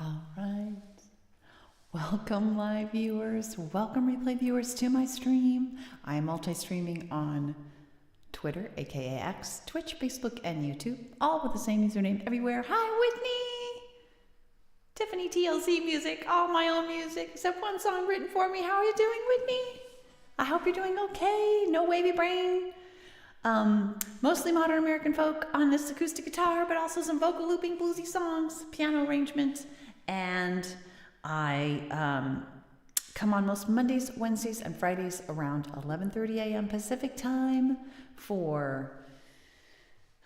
All right. Welcome, live viewers. Welcome, replay viewers, to my stream. I am multi-streaming on Twitter, aka X, Twitch, Facebook, and YouTube, all with the same username everywhere. Hi, Whitney! Tiffany TLC music, all my own music, except one song written for me. How are you doing, Whitney? I hope you're doing okay. No wavy brain. Mostly modern American folk on this acoustic guitar, but also some vocal looping bluesy songs, piano arrangement, and I come on most Mondays, Wednesdays, and Fridays around 11:30 a.m. Pacific time for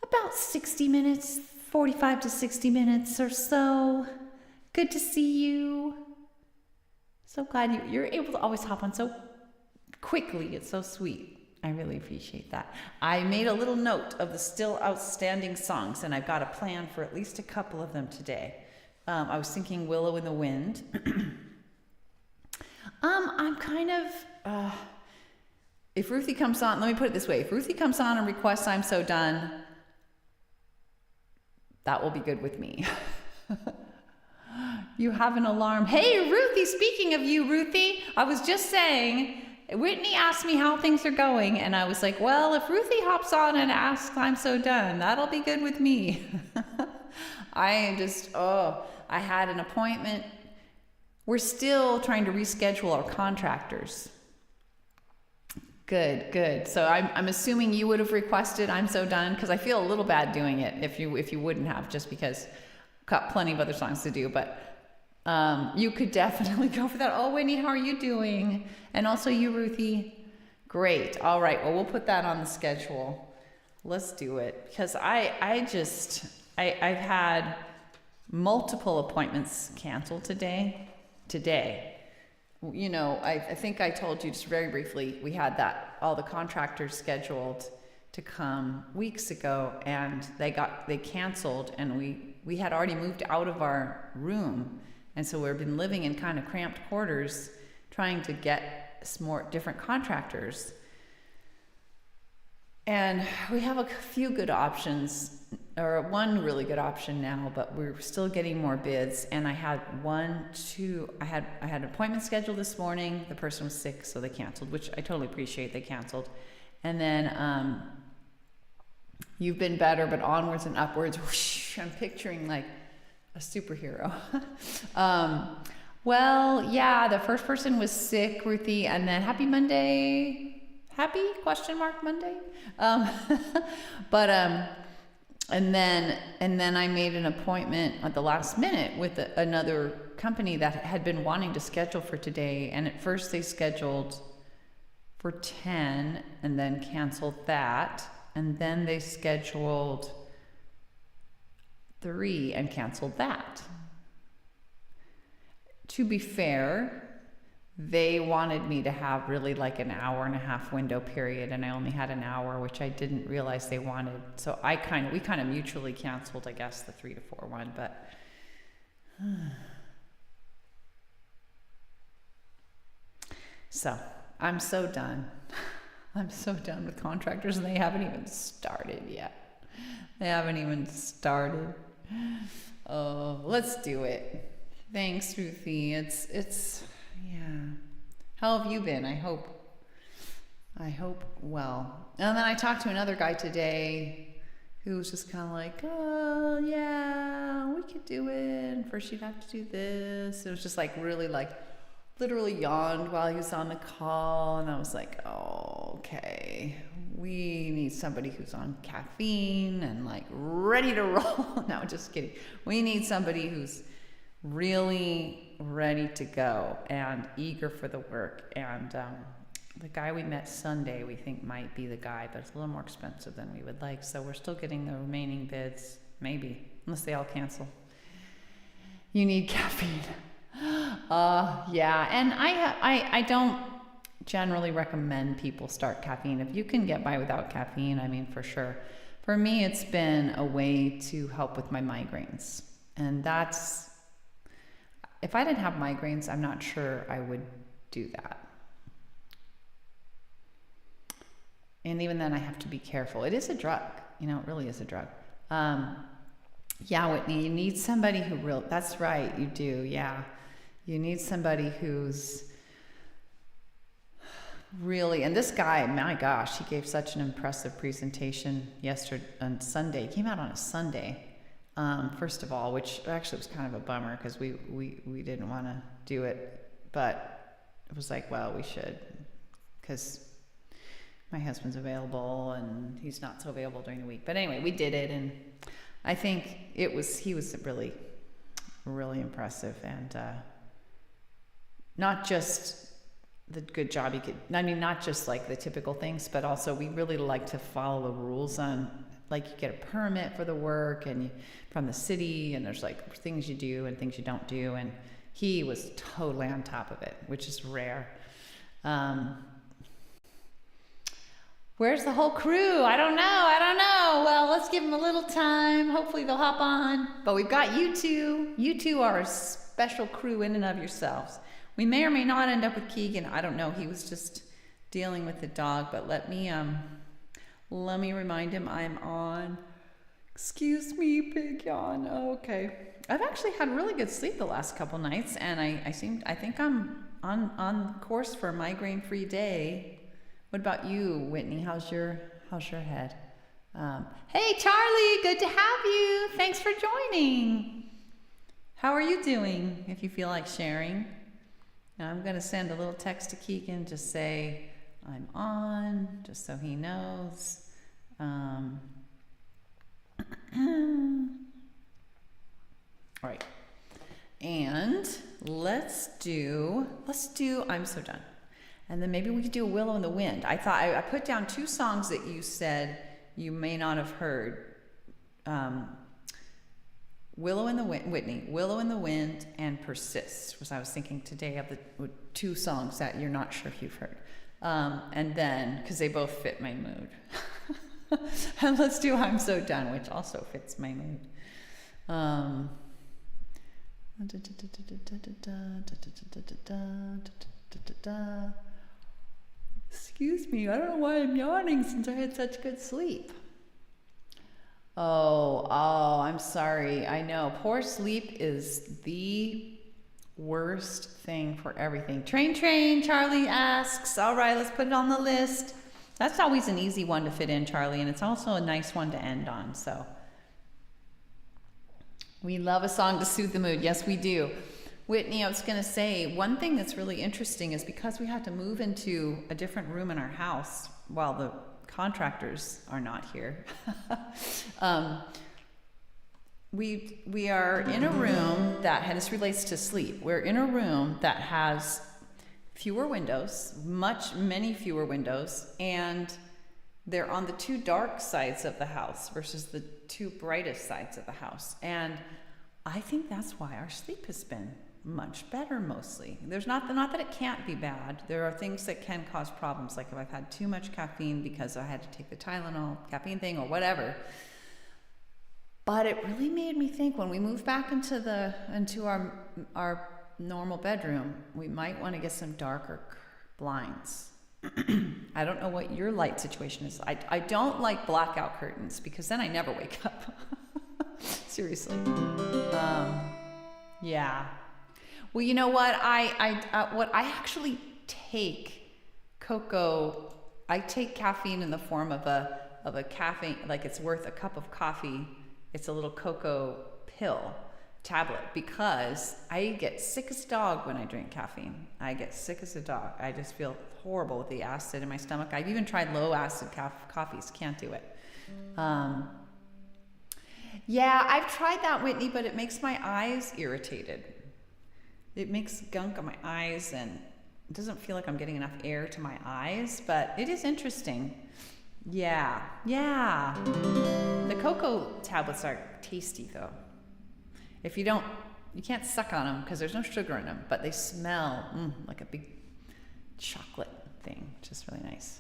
about 60 minutes, 45 to 60 minutes or so. Good to see you. So glad you're able to always hop on so quickly. It's so sweet. I really appreciate that. I made a little note of the still outstanding songs, and I've got a plan for at least a couple of them today. I was thinking Willow in the Wind. I'm kind of, if Ruthie comes on, let me put it this way. If Ruthie comes on and requests I'm So Done, that will be good with me. You have an alarm. Hey, Ruthie, speaking of you, Ruthie, I was just saying, Whitney asked me how things are going, and I was like, well, if Ruthie hops on and asks I'm So Done, that'll be good with me. I had an appointment. We're still trying to reschedule our contractors. Good. So I'm assuming you would have requested I'm So Done, because I feel a little bad doing it if you wouldn't have, just because I've got plenty of other songs to do, but you could definitely go for that. Oh, Whitney, how are you doing? And also you, Ruthie. Great. All right. Well, we'll put that on the schedule. Let's do it, because I've had multiple appointments canceled today. You know, I think I told you just very briefly, we had all the contractors scheduled to come weeks ago, and they canceled, and we had already moved out of our room. And so we've been living in kind of cramped quarters, trying to get some more different contractors. And we have a few good options, or one really good option now, but we're still getting more bids. And I had I had an appointment scheduled this morning. The person was sick, so they canceled, which I totally appreciate. They canceled. And then You've Been Better, but Onwards and Upwards. Whoosh, I'm picturing like a superhero. Well, yeah, the first person was sick, Ruthie, and then happy Monday. Happy ? Monday. And then I made an appointment at the last minute with another company that had been wanting to schedule for today. And at first they scheduled for 10 and then canceled that. And then they scheduled 3 and canceled that. To be fair, they wanted me to have really like an hour and a half window period, and I only had an hour, which I didn't realize they wanted. So we kind of mutually canceled, I guess, the 3 to 4 one, but so I'm so done. I'm so done with contractors, and they haven't even started yet. Oh, let's do it. Thanks, Ruthie. It's yeah. How have you been? I hope well. And then I talked to another guy today who was just kind of like, oh yeah, we could do it. And first you'd have to do this. It was just like really like literally yawned while he was on the call, and I was like, oh, okay. We need somebody who's on caffeine and like ready to roll. No, just kidding. We need somebody who's really ready to go and eager for the work. And the guy we met Sunday, we think might be the guy, but it's a little more expensive than we would like. So we're still getting the remaining bids, maybe, unless they all cancel. You need caffeine. Yeah, and I don't generally recommend people start caffeine. If you can get by without caffeine, I mean, for sure. For me, it's been a way to help with my migraines, and if I didn't have migraines, I'm not sure I would do that. And even then, I have to be careful. It is a drug, you know, it really is a drug. Yeah, Whitney, you need somebody who that's right, you do, yeah. You need somebody who's really, and this guy, my gosh, he gave such an impressive presentation yesterday on Sunday. He came out on a Sunday, first of all, which actually was kind of a bummer because we didn't want to do it, but it was like, well, we should, because my husband's available and he's not so available during the week. But anyway, we did it, and I think he was really, really impressive, and not just the good job he could, I mean, not just like the typical things, but also we really like to follow the rules on, like, you get a permit for the work and from the city, and there's like things you do and things you don't do, and he was totally on top of it, which is rare. Where's the whole crew? I don't know. Well, let's give them a little time. Hopefully they'll hop on. But we've got you two. You two are a special crew in and of yourselves. We may or may not end up with Keegan. I don't know. He was just dealing with the dog. But let me remind him I'm on. Excuse me, big yawn. Okay. I've actually had really good sleep the last couple nights, and I think I'm on course for a migraine-free day. What about you, Whitney? How's your head? Hey, Charlie, good to have you. Thanks for joining. How are you doing? If you feel like sharing. Now I'm going to send a little text to Keegan. Just say I'm on, just so he knows. All right. And let's do I'm So Done. And then maybe we could do a Willow in the Wind. I thought I put down two songs that you said you may not have heard. Willow in the Wind, Whitney, Willow in the Wind, and Persist, was I was thinking today of the two songs that you're not sure if you've heard. And then, because they both fit my mood. And let's do I'm So Done, which also fits my mood. Excuse me, I don't know why I'm yawning since I had such good sleep. Oh, I'm sorry. I know. Poor sleep is the worst thing for everything. Train, Charlie asks. All right, let's put it on the list. That's always an easy one to fit in, Charlie, and it's also a nice one to end on. So we love a song to soothe the mood. Yes, we do. Whitney, I was going to say, one thing that's really interesting is because we had to move into a different room in our house while the contractors are not here. We are in a room that, and this relates to sleep, we're in a room that has fewer windows, many fewer windows, and they're on the two dark sides of the house versus the two brightest sides of the house. And I think that's why our sleep has been much better mostly. There's not that it can't be bad. There are things that can cause problems, like if I've had too much caffeine because I had to take the Tylenol caffeine thing or whatever. But it really made me think when we move back into our normal bedroom, we might want to get some darker blinds. I don't know what your light situation is. I don't like blackout curtains because then I never wake up. Seriously. Yeah. Well, you know what? I actually take cocoa. I take caffeine in the form of a caffeine, like it's worth a cup of coffee. It's a little cocoa pill tablet because I get sick as a dog when I drink caffeine. I get sick as a dog. I just feel horrible with the acid in my stomach. I've even tried low acid coffees. Can't do it. Yeah, I've tried that, Whitney, but it makes my eyes irritated. It makes gunk on my eyes, and it doesn't feel like I'm getting enough air to my eyes, but it is interesting. Yeah. The cocoa tablets are tasty, though. If you can't suck on them because there's no sugar in them, but they smell like a big chocolate thing, which is really nice.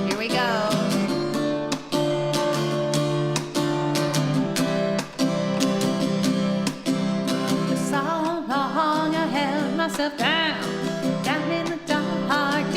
Here we go. For so long I held myself down in the dark.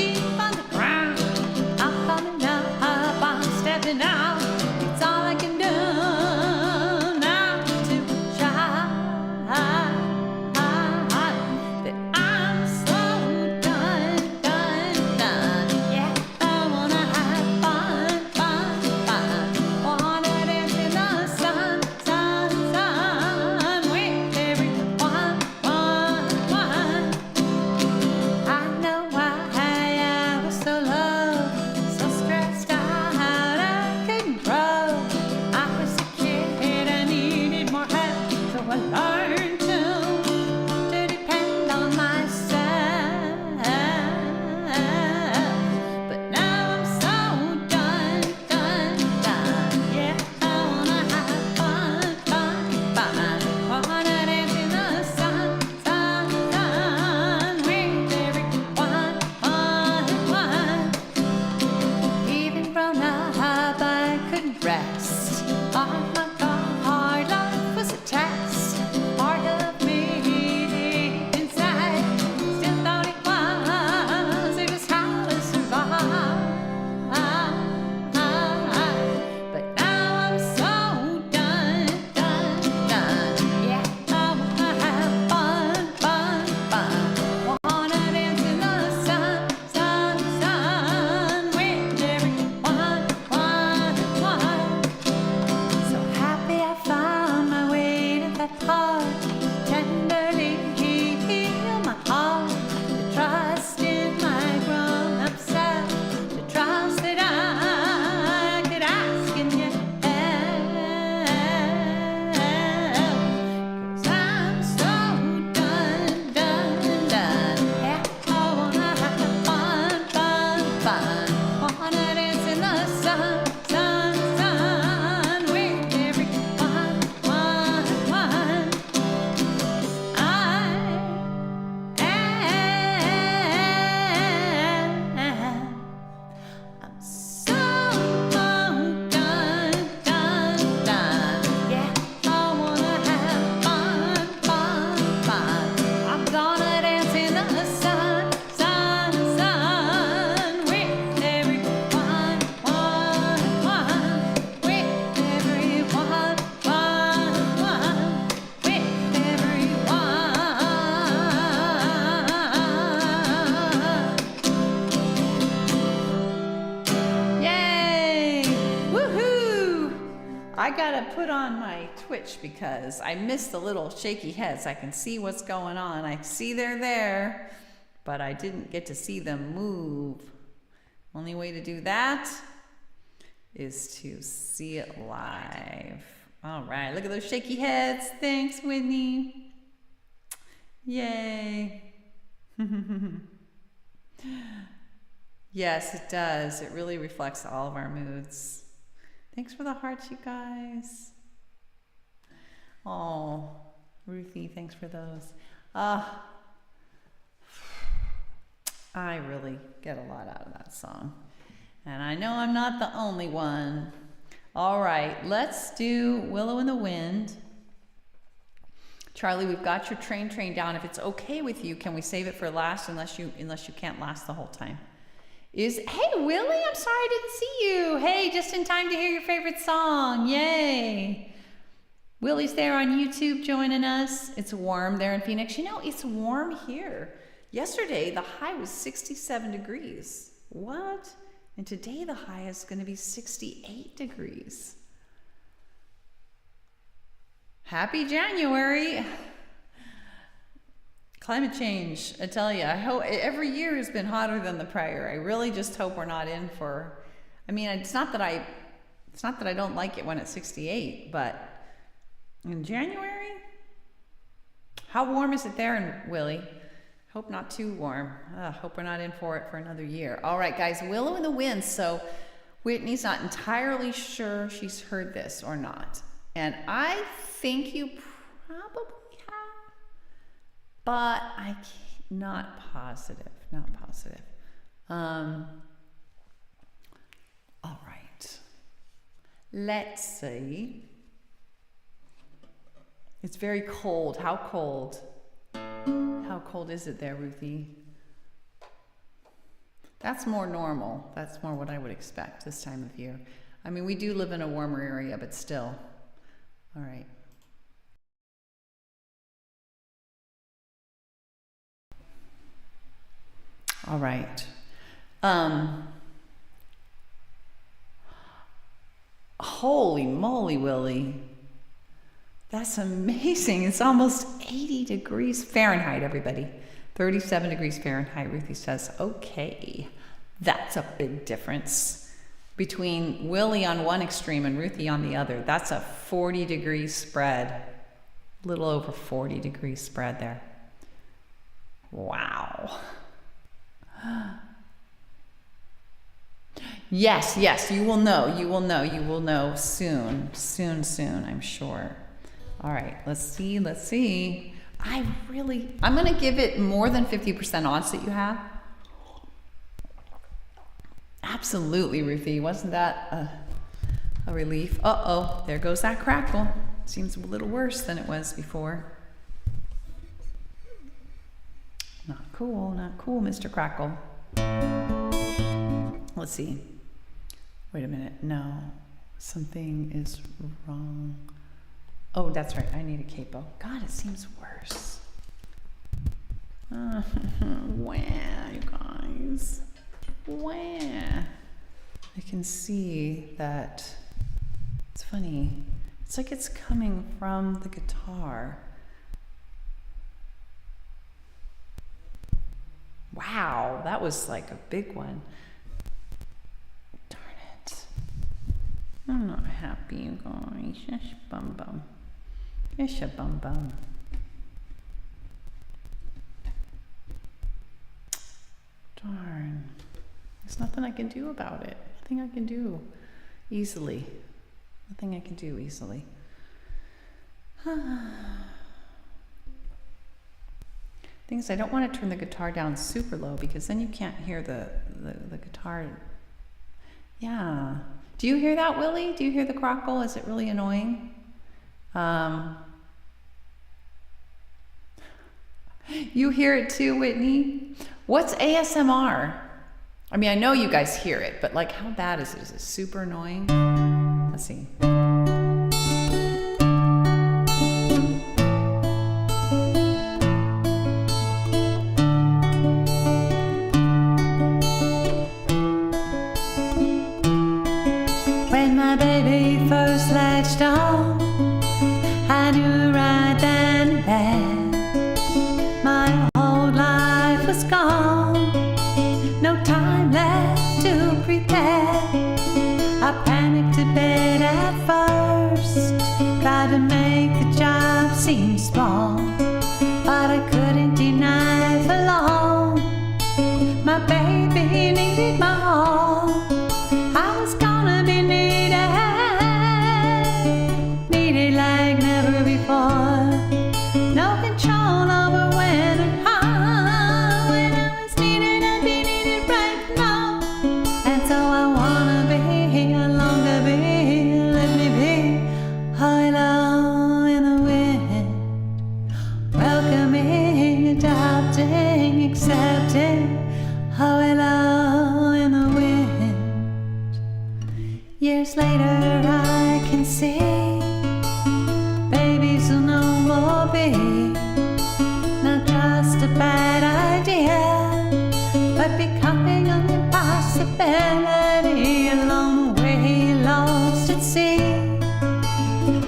I gotta put on my Twitch because I missed the little shaky heads. I can see what's going on. I see they're there, but I didn't get to see them move. Only way to do that is to see it live. All right, look at those shaky heads. Thanks, Whitney. Yay. Yes, it does. It really reflects all of our moods. Thanks for the hearts, you guys. Oh, Ruthie, thanks for those. I really get a lot out of that song. And I know I'm not the only one. All right, let's do Willow in the Wind. Charlie, we've got your train down. If it's okay with you, can we save it for last unless you can't last the whole time? Hey, Willie, I'm sorry I didn't see you. Hey, just in time to hear your favorite song. Yay. Willie's there on YouTube joining us. It's warm there in Phoenix. You know, it's warm here. Yesterday, the high was 67 degrees. What? And today, the high is going to be 68 degrees. Happy January. Climate change, I tell you, I hope every year has been hotter than the prior. I really just hope we're not in for, I mean, it's not that I don't like it when it's 68, but in January, how warm is it there, Willie? Hope not too warm. Hope we're not in for it for another year. All right, guys, Willow in the Wind. So Whitney's not entirely sure she's heard this or not. And I think you probably have, but not positive. All right. Let's see. It's very cold. How cold? How cold is it there, Ruthie? That's more normal. That's more what I would expect this time of year. I mean, we do live in a warmer area, but still. All right. All right. Holy moly, Willie. That's amazing. It's almost 80 degrees Fahrenheit, everybody. 37 degrees Fahrenheit, Ruthie says. Okay, that's a big difference between Willie on one extreme and Ruthie on the other. That's a 40-degree spread. A little over 40-degree spread there. Wow. Yes, you will know soon, I'm sure. All right, let's see. I'm gonna give it more than 50% odds that you have. Absolutely, Ruthie, wasn't that a relief? Uh-oh, there goes that crackle. Seems a little worse than it was before. Not cool, Mr. Crackle. Let's see. Wait a minute, no, something is wrong. Oh, that's right, I need a capo. God, it seems worse. Wow, you guys. Wow. I can see that, it's funny. It's like it's coming from the guitar. Wow, that was like a big one. Darn it. I'm not happy, you guys. Yes, bum bum. Yes, bum bum. Darn. There's nothing I can do about it. Nothing I can do easily. Nothing I can do easily. Things I don't want to turn the guitar down super low because then you can't hear the guitar. Yeah. Do you hear that, Willie? Do you hear the crackle? Is it really annoying? You hear it too, Whitney? What's ASMR? I mean, I know you guys hear it, but like, how bad is it? Is it super annoying? Let's see. When my baby first lay scratched on. I knew right then and there my whole life was gone. No time left to prepare. I panicked a bit at first, tried to make the job seem small, but I couldn't deny for long. My baby needed my all. I was gonna be needed like never before. No control over when and how. When I was needed, I'd be needed right now. And so I wanna be, I long to be, let me be. Hello in the wind, welcoming, adopting, accepting. Hello in the wind. Years later I can see babies will no more be not just a bad idea, but becoming an impossibility. Along the way lost at sea,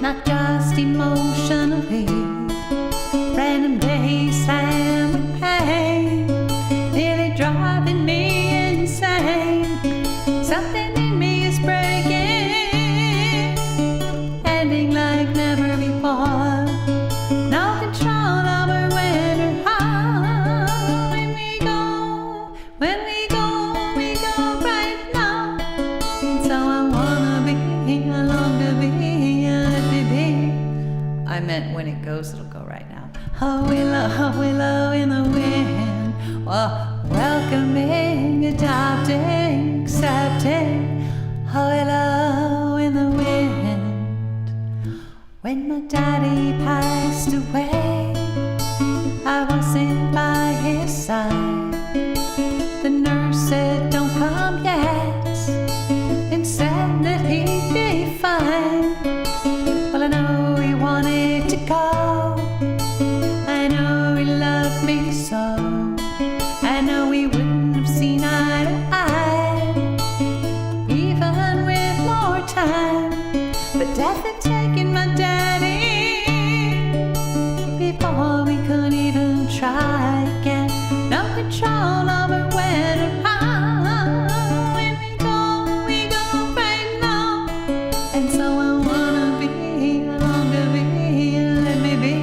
not just emotionally, random days slammed with pain, nearly driving me insane. Something in me is breaking, ending like never before. No control over when or how. When we go right now. And so I wanna be, I long to be, let me be. I meant when it goes, it'll go right now. Oh, willow in the wind. Welcoming, adopting, accepting. Oh, willow in the wind. When my daddy passed away, I wasn't by his side. The nurse said, don't come yet, and said that he'd be fine. Well, I know he wanted to go. I know he loved me so. I know we wouldn't have seen eye to eye, even with more time. But death had taken my daddy before we could even try again. No control over when or how. When we go right now. And so I wanna be, I long to be, let me be.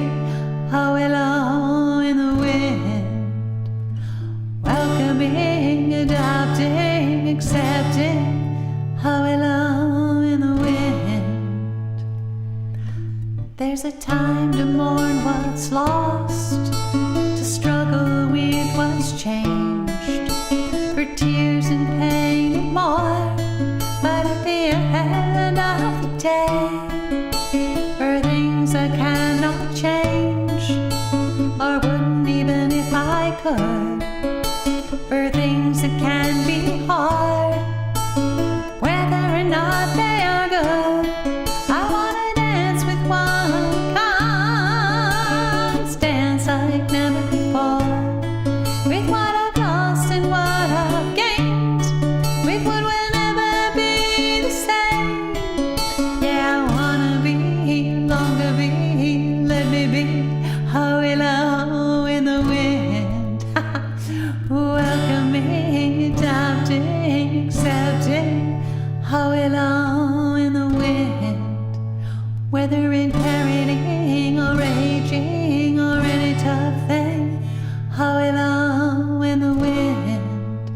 Oh, willow in the wind, welcoming, adopting, accepting. Oh, willow in the wind. There's a time to mourn what's lost, to struggle with what's changed, for tears and pain and more. But at the end of the day, for things I cannot change, or wouldn't even if I could, for things that can be hard, whether or not they are good. I wanna dance with one dance like never before, with what I've lost and what I've gained, with what will never be the same. Yeah, I wanna be, long to be, let me be. Oh, willow in the wind, welcoming, adopting, accepting. Oh, willow in the wind, whether inheriting or raging or any tough thing. Oh, willow in the wind.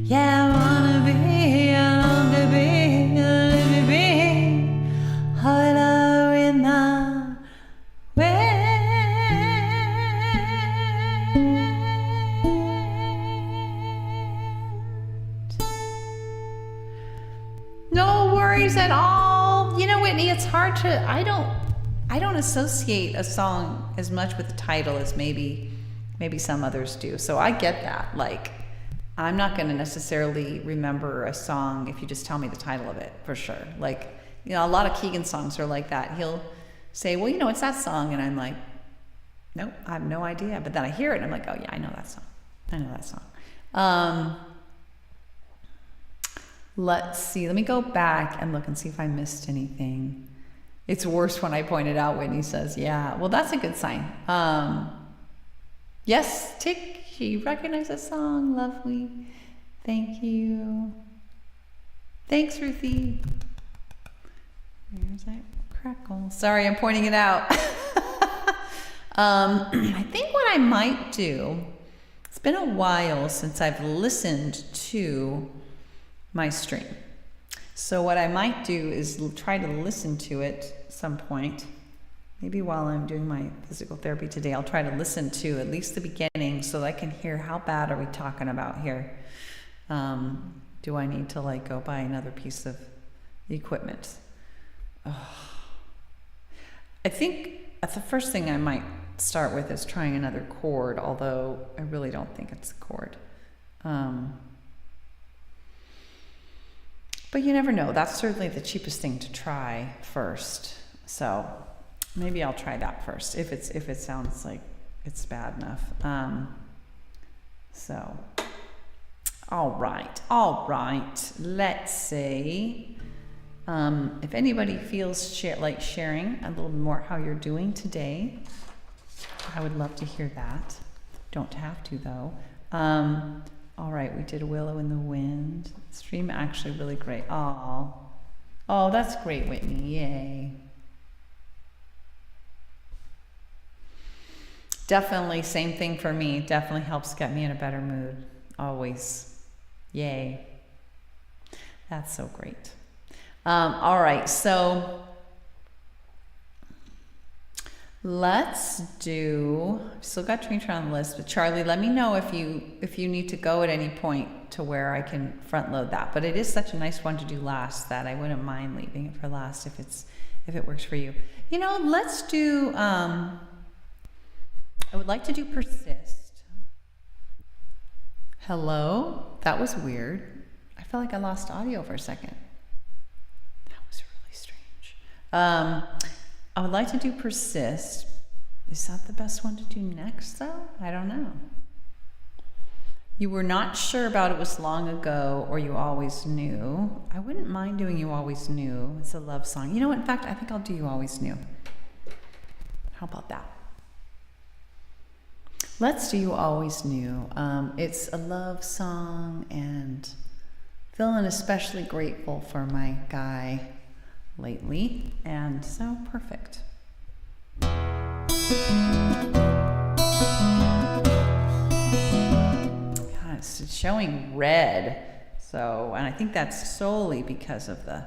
Yeah, I wanna be, I long to be, let me be. Oh, willow in the wind. No worries at all. You know, Whitney, it's hard to, I don't associate a song as much with the title as maybe some others do. So I get that. Like, I'm not going to necessarily remember a song if you just tell me the title of it, for sure. Like, you know, a lot of Keegan songs are like that. He'll say, well, you know, it's that song. And I'm like, nope, I have no idea. But then I hear it and I'm like, oh yeah, I know that song. I know that song. Let's see. Let me go back and look and see if I missed anything. It's worse when I point it out, Whitney says. Yeah, well, that's a good sign. Yes, Tick, she recognized the song. Lovely. Thank you. Thanks, Ruthie. There's that crackle. Sorry, I'm pointing it out. I think what I might do, it's been a while since I've listened to my stream. So what I might do is try to listen to it at some point. Maybe while I'm doing my physical therapy today, I'll try to listen to at least the beginning so that I can hear how bad are we talking about here. Do I need to like go buy another piece of equipment? Oh. I think the first thing I might start with is trying another chord, although I really don't think it's a chord. But you never know. That's certainly the cheapest thing to try first. So maybe I'll try that first if it sounds like it's bad enough. So, all right. Let's see. If anybody feels like sharing a little more how you're doing today, I would love to hear that. Don't have to though. All right, we did Willow in the Wind. Stream actually really great. Oh, that's great, Whitney. Yay. Definitely, same thing for me. Definitely helps get me in a better mood. Always. Yay. That's so great. All right, so let's do, still got Trinity on the list, but Charlie, let me know if you need to go at any point to where I can front load that. But it is such a nice one to do last that I wouldn't mind leaving it for last if it works for you. You know, let's do, I would like to do Persist. Hello? That was weird. I felt like I lost audio for a second. That was really strange. I would like to do Persist. Is that the best one to do next, though? I don't know. You were not sure about it was long ago or you always knew. I wouldn't mind doing You Always Knew. It's a love song. You know what? In fact, I think I'll do You Always Knew. How about that? Let's do You Always Knew. It's a love song and feeling especially grateful for my guy lately, and so perfect. God, it's showing red, so, and I think that's solely because of the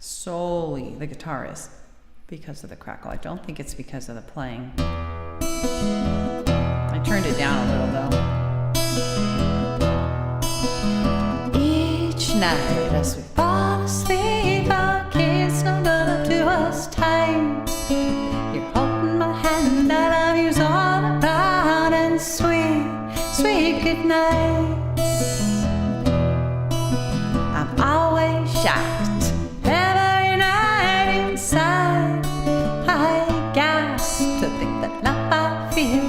guitarist, because of the crackle. I don't think it's because of the playing. I turned it down a little though. Each night as we fall asleep, our kids don't up to us tight. You're holding my hand, I love you's all around, and sweet good nights. I'm always shocked every night inside. I gasp to think that love I feel,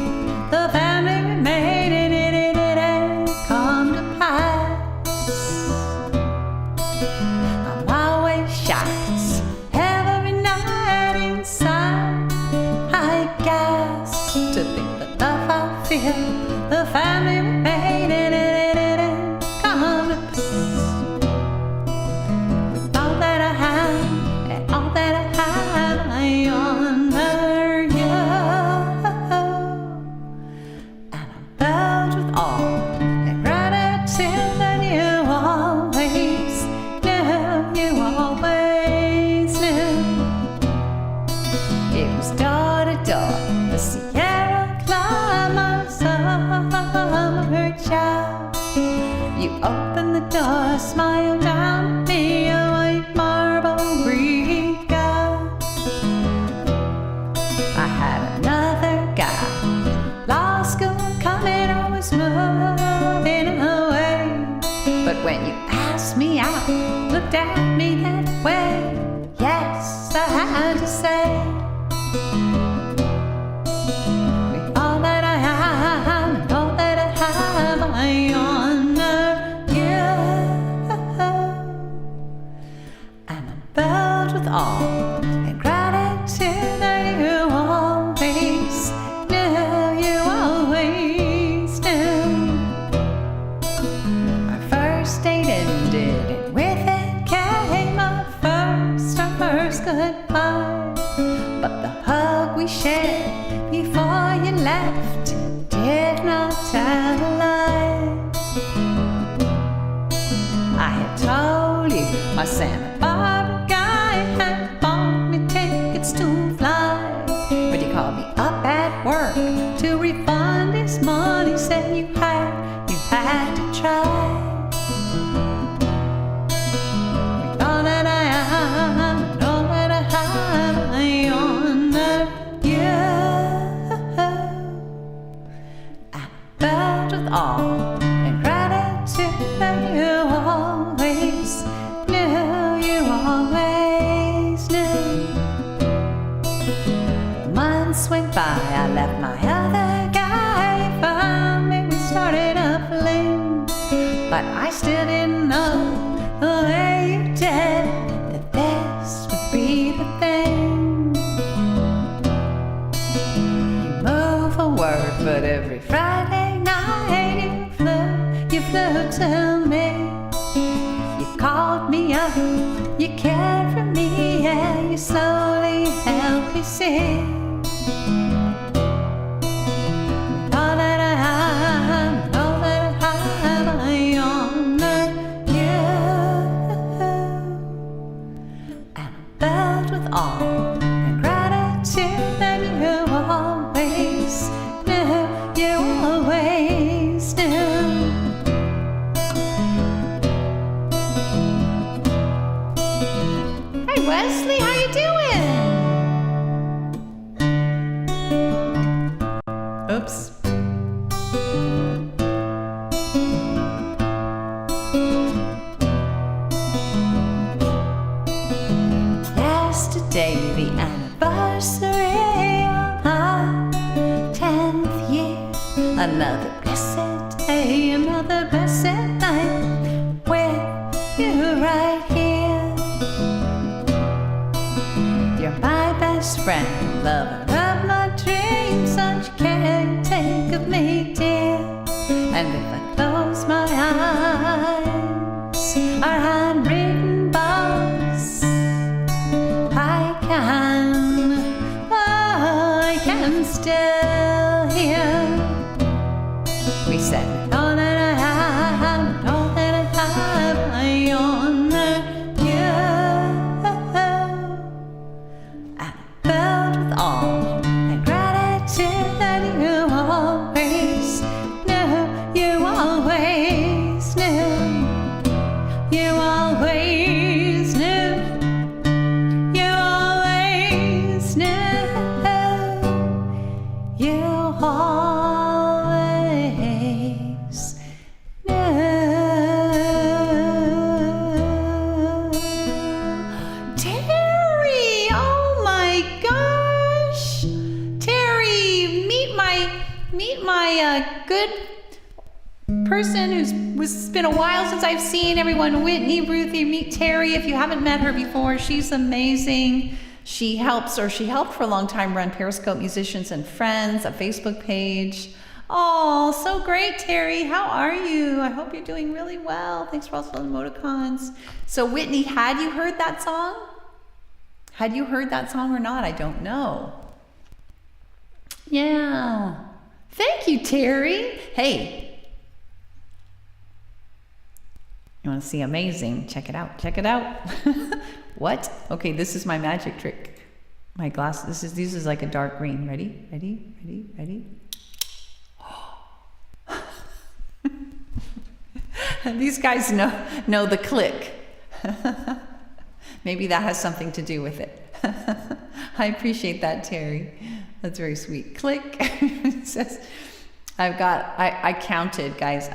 the family we made, it ain't come to pass. I'm always shocked every night inside. I gasp to think the love I feel, the family we made, it ain't come to pass. With all that I have and all that I have, I honor you. With all and gratitude that you always knew. It was door to door, the Sierra Club, my summer child. You opened the door, smiled down at me, a white marble Greek god. I had another guy, law school coming, always moving away. But when you asked me out, looked at me that way, yes, I had to say. With all that I have and all that I have, I honor you. And I'm filled with awe and gratitude night ended, and with it came our first goodbye. But the hug we shared before you left did not tell a lie. I had told you my Santa Barbara guy had bought me tickets to fly, but he called me up at work to refund his money, said you had to try. All that I honor you, I felt with awe and gratitude that you always knew. Months went by, I left my other guy, found me, we started a fling, but I still didn't know the way you did that this would be the thing. You move forward, but every Friday night you flew to me. You called me up, you cared for me, yeah, you slowly helped me see. All that I honor you, and I felt with awe and gratitude that you always knew. Hey Wesley, how you doing? Oops. Yesterday, the anniversary of our 10th year. Another blessed day, another blessed night with you right here. You're my best friend, lover of my dreams, such care you take of me, dear. And if I close my eyes, our handwritten vows, I can still hear. We said, all that I have, all that I have, I honor you. I felt with awe and gratitude that you always knew, you always knew, you always knew, you always knew, you always knew. Terry, oh my gosh, Terry, meet my good person it's been a while since I've seen everyone. Whitney, Ruthie, meet Terry if you haven't met her before. She's amazing. She helped for a long time run Periscope Musicians and Friends, a Facebook page. Oh, so great, Terry. How are you? I hope you're doing really well. Thanks for all the emoticons. So Whitney, had you heard that song? Had you heard that song or not? I don't know. Yeah. Thank you, Terry. Hey. You want to see amazing? Check it out. Check it out. What? Okay, this is my magic trick. My glass. This is like a dark green. Ready? Ready? Ready? Ready? These guys know the click. Maybe that has something to do with it. I appreciate that, Terry. That's very sweet. Click. It says, I counted, guys.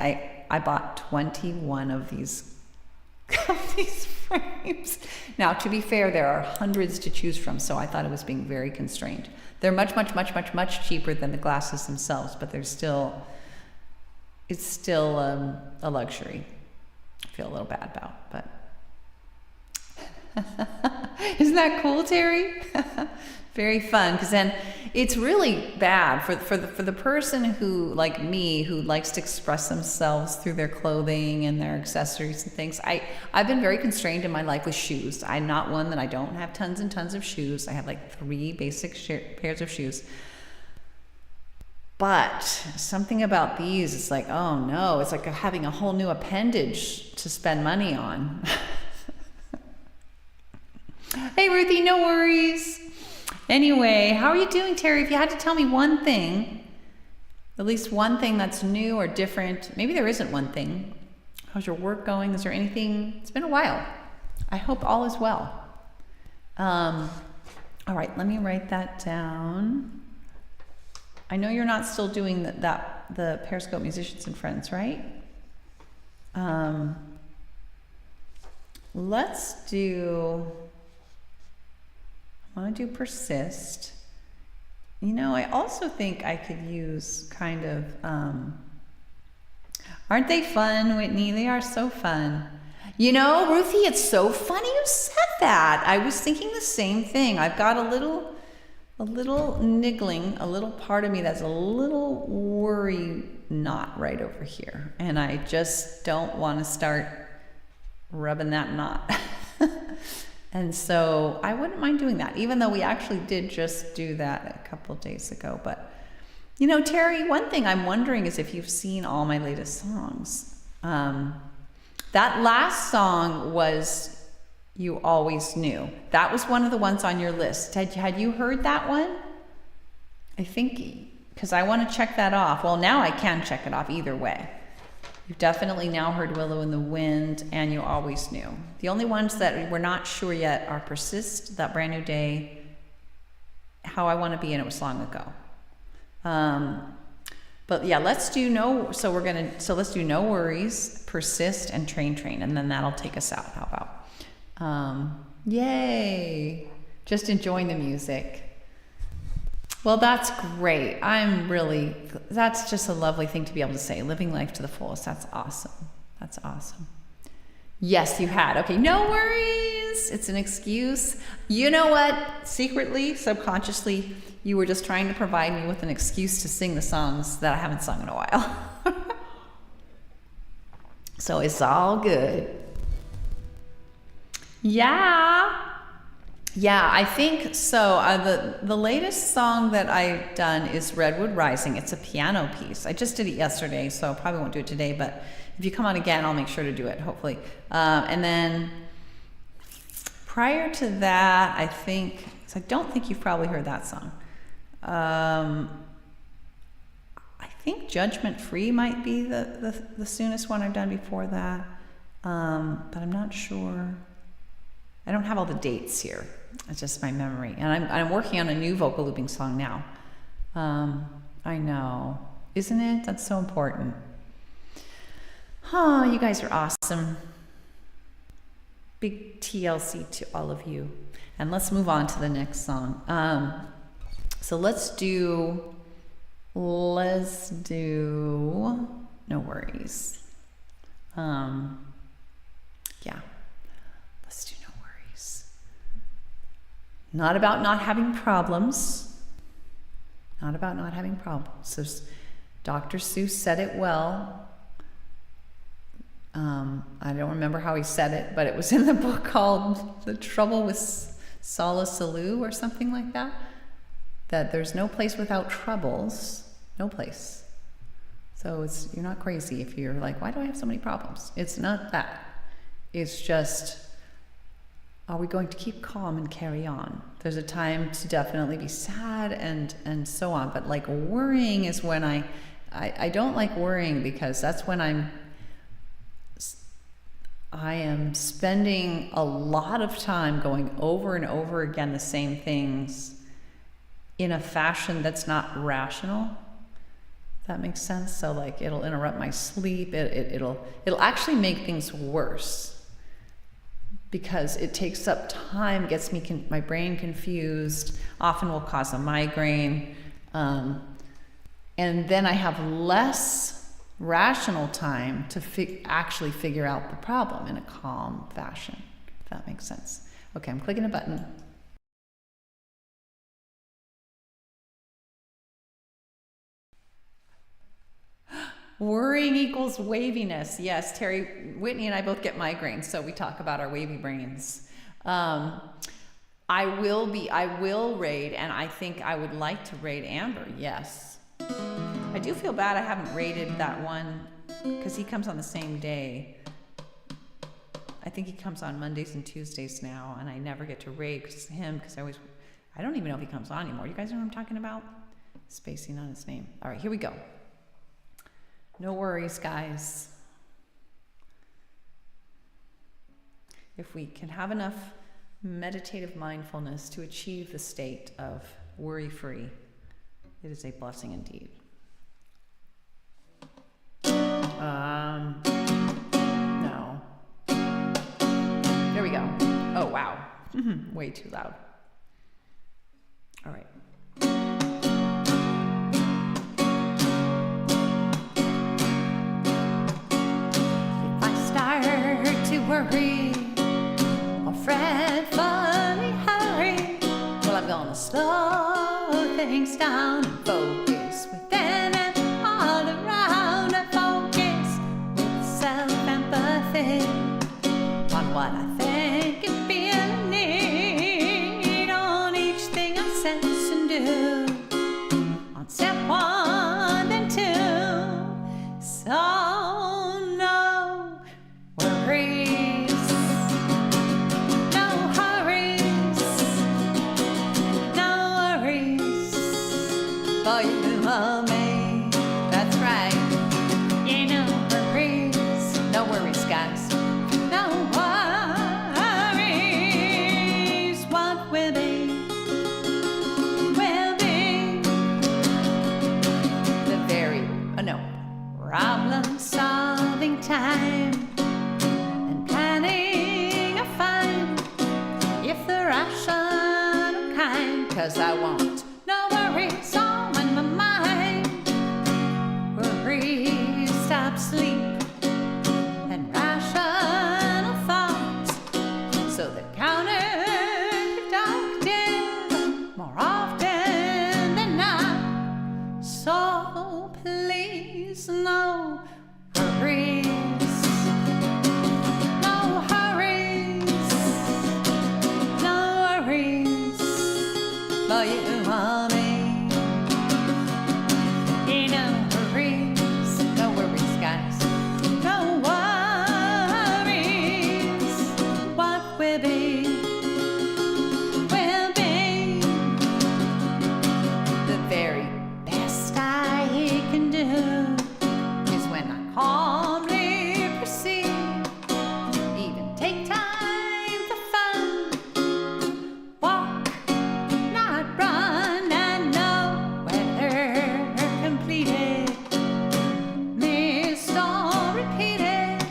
I bought 21 of these frames. Now, to be fair, there are hundreds to choose from, so I thought it was being very constrained. They're much cheaper than the glasses themselves, but it's still a luxury. I feel a little bad about, but Isn't that cool, Terry? Very fun, because then it's really bad for the person who, like me, who likes to express themselves through their clothing and their accessories and things. I've been very constrained in my life with shoes. I'm not one that I don't have tons and tons of shoes. I have like 3 basic pairs of shoes. But something about these is like, oh no, it's like having a whole new appendage to spend money on. Hey, Ruthie, no worries. Anyway, how are you doing, Terry? If you had to tell me one thing, at least one thing that's new or different, maybe there isn't one thing. How's your work going? Is there anything? It's been a while. I hope all is well. All right, let me write that down. I know you're not still doing the Periscope Musicians and Friends, right? Let's do, I want to do persist. You know, I also think I could use kind of, aren't they fun, Whitney? They are so fun. You know, Ruthie, it's so funny you said that. I was thinking the same thing. I've got a little niggling, a little part of me that's a little worry knot right over here. And I just don't want to start rubbing that knot. And so I wouldn't mind doing that, even though we actually did just do that a couple of days ago. But, you know, Terry, one thing I'm wondering is if you've seen all my latest songs. That last song was You Always Knew. That was one of the ones on your list. Had you heard that one? I think, because I want to check that off. Well, now I can check it off either way. You've definitely now heard Willow in the Wind and You Always Knew. The only ones that we're not sure yet are Persist, That Brand New Day, How I Want to Be, and It Was Long Ago. But yeah, let's do let's do No Worries, Persist, and Train, and then that'll take us out. How about? Yay! Just enjoying the music. Well, that's great. That's just a lovely thing to be able to say. Living life to the fullest. That's awesome. That's awesome. Yes, you had. Okay, no worries. It's an excuse. You know what? Secretly, subconsciously, you were just trying to provide me with an excuse to sing the songs that I haven't sung in a while. So it's all good. Yeah, I think so. The latest song that I've done is Redwood Rising. It's a piano piece. I just did it yesterday, so I probably won't do it today, but if you come on again, I'll make sure to do it, hopefully. And then prior to that, I don't think you've probably heard that song. I think Judgment Free might be the soonest one I've done before that, but I'm not sure. I don't have all the dates here. It's just my memory. And I'm working on a new vocal looping song now. I know. Isn't it? That's so important. Oh, you guys are awesome. Big TLC to all of you. And let's move on to the next song. So let's do No Worries. Yeah. Let's do No Worries. Not about not having problems. Not about not having problems. So Dr. Seuss said it well. I don't remember how he said it, but it was in the book called The Trouble with Solace Salou or something like that. That there's no place without troubles. No place. So you're not crazy if you're like, why do I have so many problems? It's not that. It's just, are we going to keep calm and carry on? There's a time to definitely be sad and so on. But like worrying is when I don't like worrying, because that's when I am spending a lot of time going over and over again the same things in a fashion that's not rational. If that makes sense. So like it'll interrupt my sleep. It'll actually make things worse, because it takes up time, gets my brain confused, often will cause a migraine, and then I have less rational time to actually figure out the problem in a calm fashion, if that makes sense. Okay, I'm clicking a button. Worrying equals waviness. Yes, Terry, Whitney and I both get migraines, so we talk about our wavy brains. I will raid, and I think I would like to raid Amber, yes. I do feel bad I haven't raided that one, because he comes on the same day. I think he comes on Mondays and Tuesdays now, and I never get to raid him, because I don't even know if he comes on anymore. You guys know what I'm talking about? Spacing on his name. All right, here we go. No worries, guys. If we can have enough meditative mindfulness to achieve the state of worry-free, it is a blessing indeed. No. There we go. Oh, wow. Way too loud. All right. Worry or fretfully hurry, well, I'm gonna slow things down and focus within and all around. I focus with self-empathy on what I think and feel and need, on each thing I sense and do, on step 1 and 2. So no worries. For you or me, that's right. Yeah, no worries, no worries, guys. No worries. What will be the very, problem-solving time and planning a fine if the rational kind, 'cause I want no worries on my mind. Worry, stop, sleep, and rational thoughts, so the counterproductive more often than not. So please, no worries, no hurries, no worries for you or me. No worries, no worries, guys. No worries. What will be the very best I can do is when I calmly proceed, even take time for fun, walk, not run, and know whether completed, missed or repeated,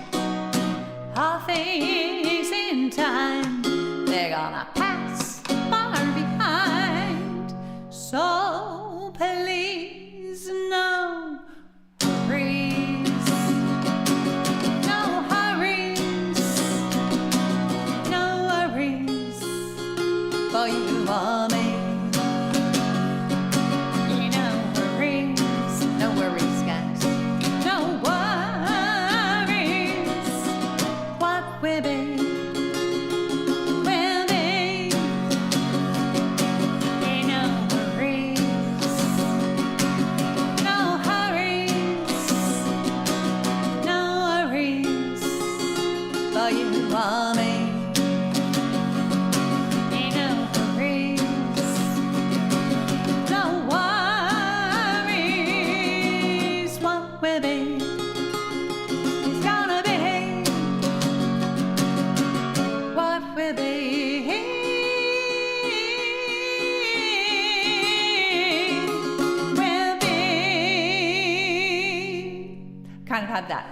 all things in time, they're gonna pass far behind. So please, no worries, no hurries, no worries for you or me. No worries, no worries, guys. No worries. What will be, will be. No worries, no hurries, no worries for you or me. No worries, no worries. What will be is gonna be. What will be will be. Kind of had that.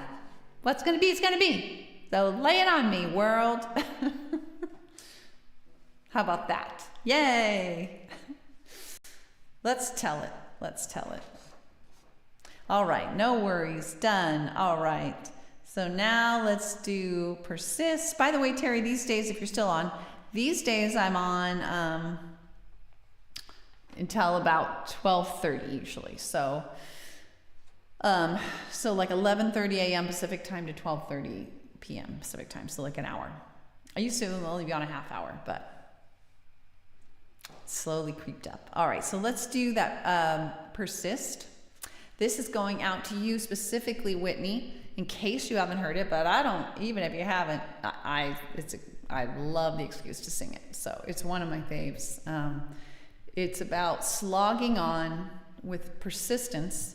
What's gonna be is gonna be. So lay it on me, world. How about that? Yay! Let's tell it. Let's tell it. All right, no worries, done. All right. So now let's do persist. By the way, Terry, these days, if you're still on, These days I'm on until about 12:30 usually. So like 11:30 a.m. Pacific time to 12:30 p.m. Pacific time. So like an hour. I used to only be on a half hour, but slowly creeped up. All right, so let's do that Persist. This is going out to you specifically, Whitney, in case you haven't heard it, but I don't, even if you haven't, I love the excuse to sing it. So it's one of my faves. It's about slogging on with persistence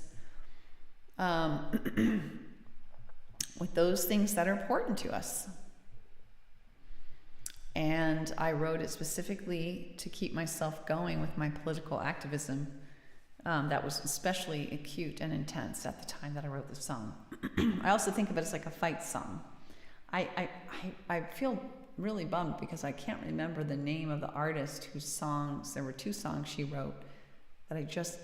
with those things that are important to us. And I wrote it specifically to keep myself going with my political activism that was especially acute and intense at the time that I wrote the song. I also think of it as like a fight song. I feel really bummed because I can't remember the name of the artist whose songs, there were 2 songs she wrote that I just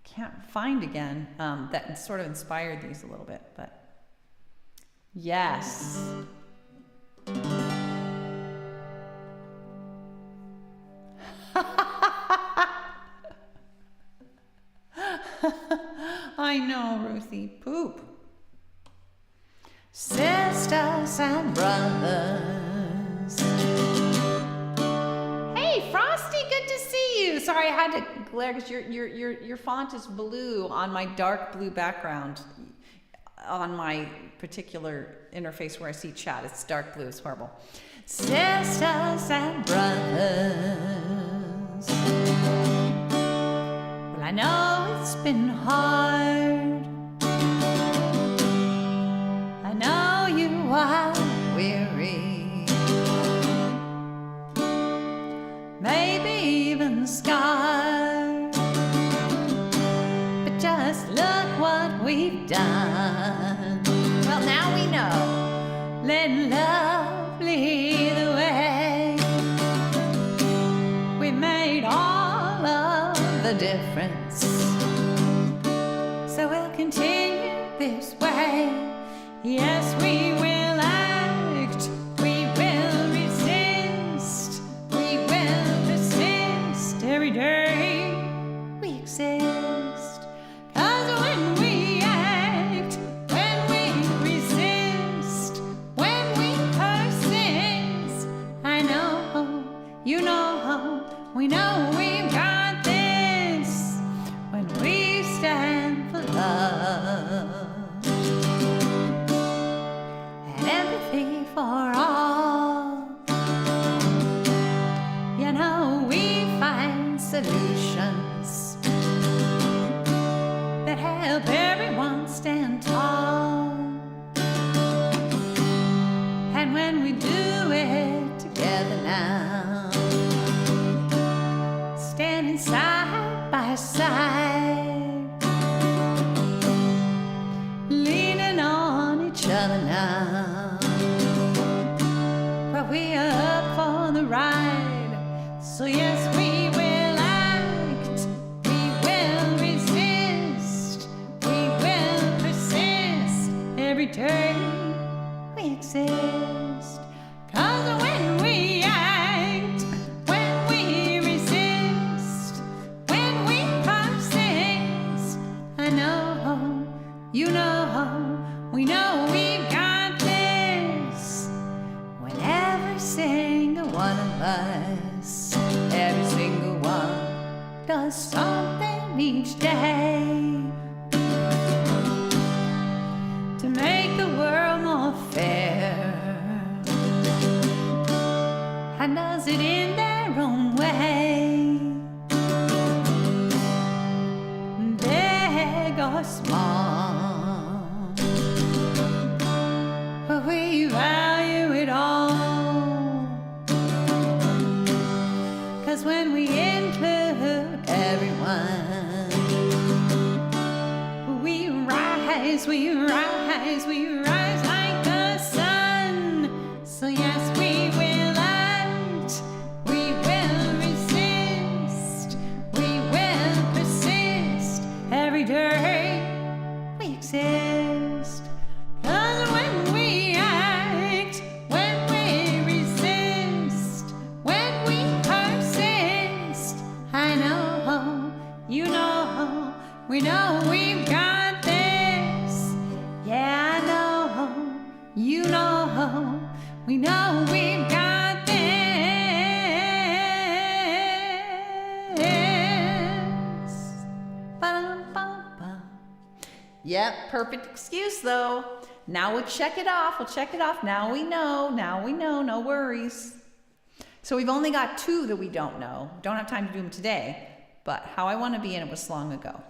can't find again that sort of inspired these a little bit, but yes. I know, Ruthie. Poop. Sisters and brothers. Hey, Frosty, good to see you. Sorry, I had to glare because your font is blue on my dark blue background. On my particular interface where I see chat, it's dark blue. It's horrible. Sisters and brothers. Well, I know it's been hard. I know you are weary, maybe even scarred, but just look what we've done. Well, now we know. Let love lead the way. We made all of the difference, so we'll continue this way. Yes, we will act, we will resist, we will persist every day we exist. 'Cause when we act, when we resist, when we persist, I know, you know, we know we've got this when we stand for love. For all, you know, we find solutions that help everyone stand tall. And when we do it together now, standing side by side, leaning on each other now. We are up for the ride, so yes, we will act, we will resist, we will persist every day we exist. 'Cause when we act, when we resist, when we persist, I know, you know, we know we've got this. Every single one of us, every single one does something each day to make the world more fair, and does it in their own way, big or small, but we value it all. 'Cause when we include everyone, we rise, we rise, we rise like the sun. So yes, we will act, we will resist, we will persist every day we know we've got this. Ba-dum-bum-bum. Yep, perfect excuse though. Now we'll check it off. We'll check it off. Now we know. Now we know. No worries. So we've only got 2 that we don't know. Don't have time to do them today. But How I Want to Be In It was long ago.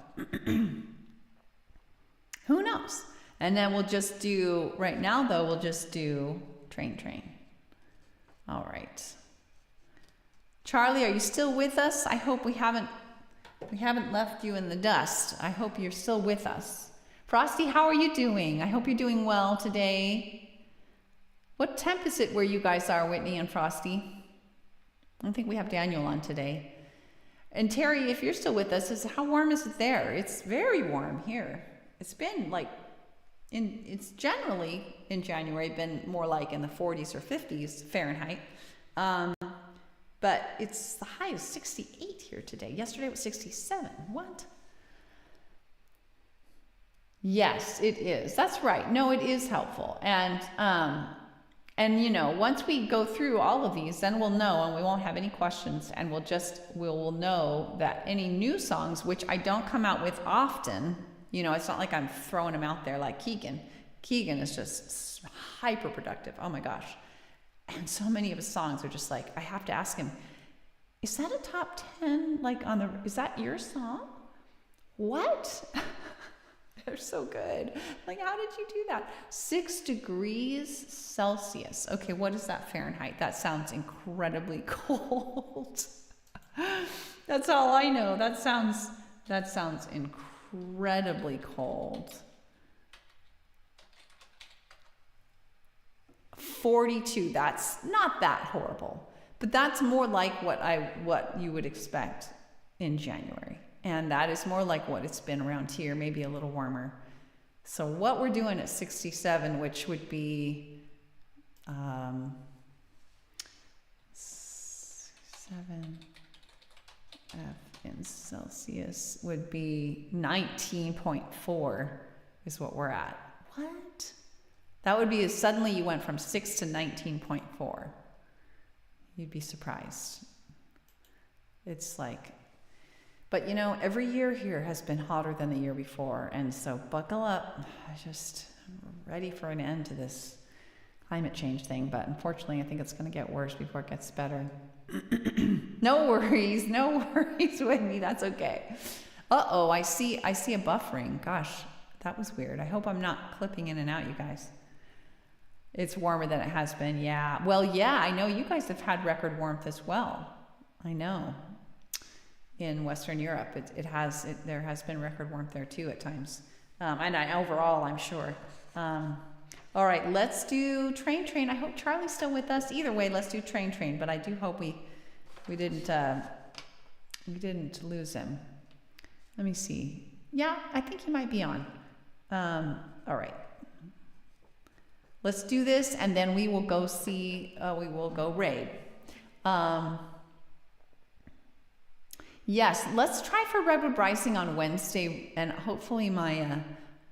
Who knows? And then we'll just do, right now though, we'll just do Train Train. All right. Charlie, are you still with us? I hope we haven't left you in the dust. I hope you're still with us. Frosty, how are you doing? I hope you're doing well today. What temp is it where you guys are, Whitney and Frosty? I don't think we have Daniel on today. And Terry, if you're still with us, how warm is it there? It's very warm here. It's been like, it's generally in January been more like in the 40s or 50s Fahrenheit. But it's the high of 68 here today. Yesterday it was 67. What? Yes, it is. That's right. No, it is helpful. And you know, once we go through all of these, then we'll know, and we won't have any questions, and we'll know that any new songs, which I don't come out with often, you know, it's not like I'm throwing them out there like Keegan. Keegan is just hyper productive. Oh my gosh. And so many of his songs are just like, I have to ask him, is that a top 10? Like is that your song? What? They're so good. Like, how did you do that? 6 degrees Celsius. Okay, what is that Fahrenheit? That sounds incredibly cold. That's all I know. That sounds incredibly cold. 42. That's not that horrible, but that's more like what you would expect in January. And that is more like what it's been around here, maybe a little warmer. So what we're doing at 67, which would be 7 F in Celsius would be 19.4 is what we're at. What? That would be as suddenly you went from 6 to 19.4. You'd be surprised. It's like, but you know, every year here has been hotter than the year before. And so buckle up. I'm ready for an end to this climate change thing. But unfortunately, I think it's going to get worse before it gets better. No worries with me. That's okay. Uh-oh, I see a buffering. Gosh, that was weird. I hope I'm not clipping in and out, you guys. It's warmer than it has been, yeah. Well, yeah, I know you guys have had record warmth as well. I know. In Western Europe, there has been record warmth there too at times. Overall, I'm sure. All right, let's do Train Train. I hope Charlie's still with us. Either way, let's do Train Train. But I do hope we didn't lose him. Let me see. Yeah, I think he might be on. All right. Let's do this, and then we will go see. We will go raid. Yes, let's try for Redwood Rising on Wednesday, and hopefully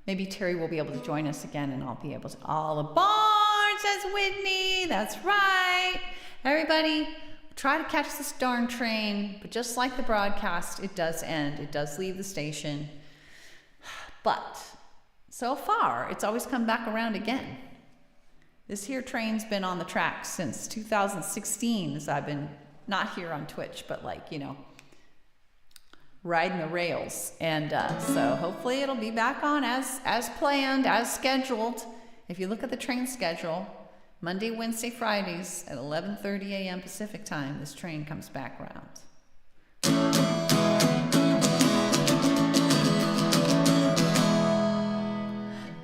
maybe Terry will be able to join us again, and I'll be able to. All aboard, says Whitney. That's right. Everybody, try to catch this darn train, but just like the broadcast, it does end. It does leave the station. But so far, it's always come back around again. This here train's been on the tracks since 2016, as I've been not here on Twitch, but like, you know, riding the rails. And so hopefully it'll be back on as planned, as scheduled. If you look at the train schedule, Monday, Wednesday, Fridays at 11:30 a.m. Pacific time, this train comes back round.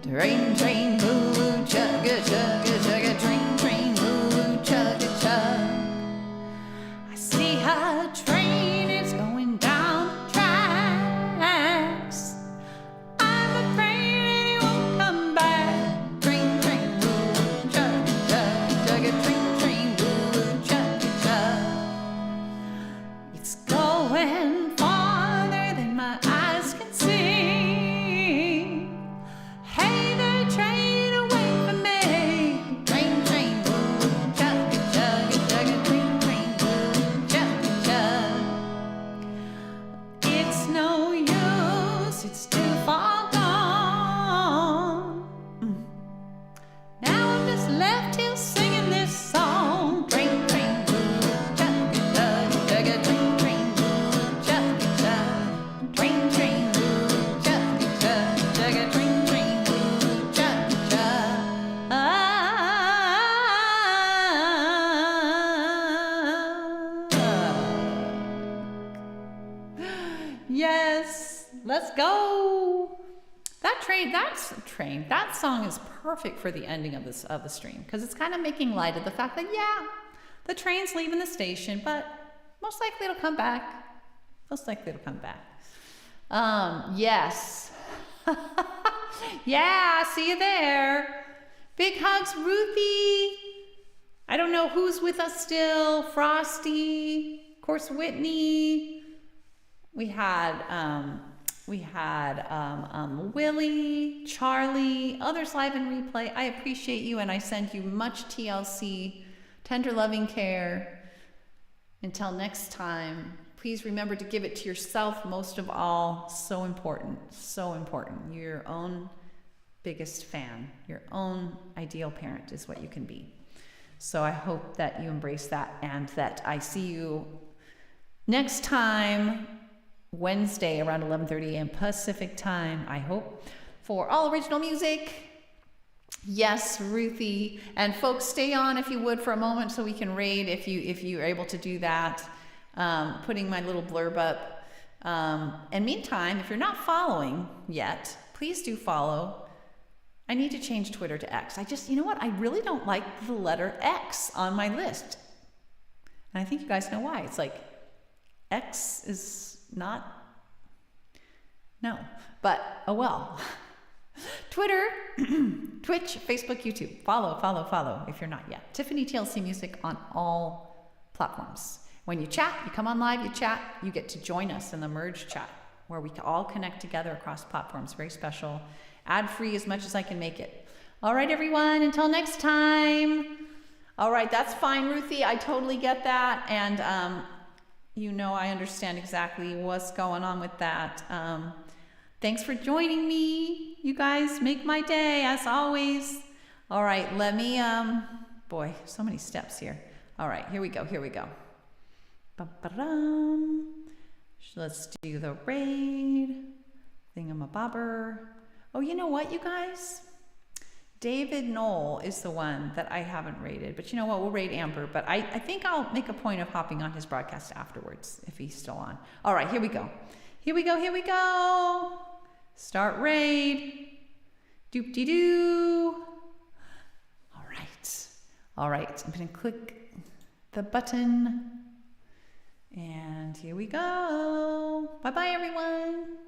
Train, train, moo, chugga, chugga, chugga, train, train, moo, chugga, chug. I see a train is going down the tracks. I'm afraid it won't come back. Train, train, moo, chugga, chug, chugga, train, train, moo, chugga, chug. It's going farther than my eyes can see. Hey there, train, wait for me. Let's go. That song is perfect for the ending of the stream, because it's kind of making light of the fact that, yeah, the train's leaving the station, but most likely it'll come back. Most likely it'll come back. Yes. Yeah, see you there. Big hugs, Ruthie. I don't know who's with us still. Frosty, of course, Whitney. We had Willie, Charlie, others live in replay. I appreciate you, and I send you much TLC, tender loving care. Until next time, please remember to give it to yourself most of all. So important, so important. You're your own biggest fan. Your own ideal parent is what you can be. So I hope that you embrace that, and that I see you next time, Wednesday around 11:30 a.m. Pacific time, I hope, for all original music. Yes, Ruthie. And folks, stay on if you would for a moment so we can raid if you are able to do that. Putting my little blurb up. And meantime, if you're not following yet, please do follow. I need to change Twitter to X. You know what? I really don't like the letter X on my list. And I think you guys know why. It's like X is not, no, but oh well. Twitter, Twitch, Facebook, YouTube. Follow if you're not yet. Tiffany TLC Music on all platforms. When you chat, you come on live, you chat, you get to join us in the merge chat where we all connect together across platforms. Very special. Ad-free as much as I can make it. All right, everyone, until next time. All right, that's fine, Ruthie. I totally get that. And you know I understand exactly what's going on with that. Thanks for joining me. You guys make my day, as always. All right, let me, boy, so many steps here. All right, here we go. Ba-ba-dum. Let's do the raid. Thingamabobber. Oh, you know what, you guys? David Knoll is the one that I haven't rated. But you know what? We'll raid Amber. But I think I'll make a point of hopping on his broadcast afterwards if he's still on. All right, here we go. Start raid. Doop-de-doo. All right. I'm going to click the button. And here we go. Bye-bye, everyone.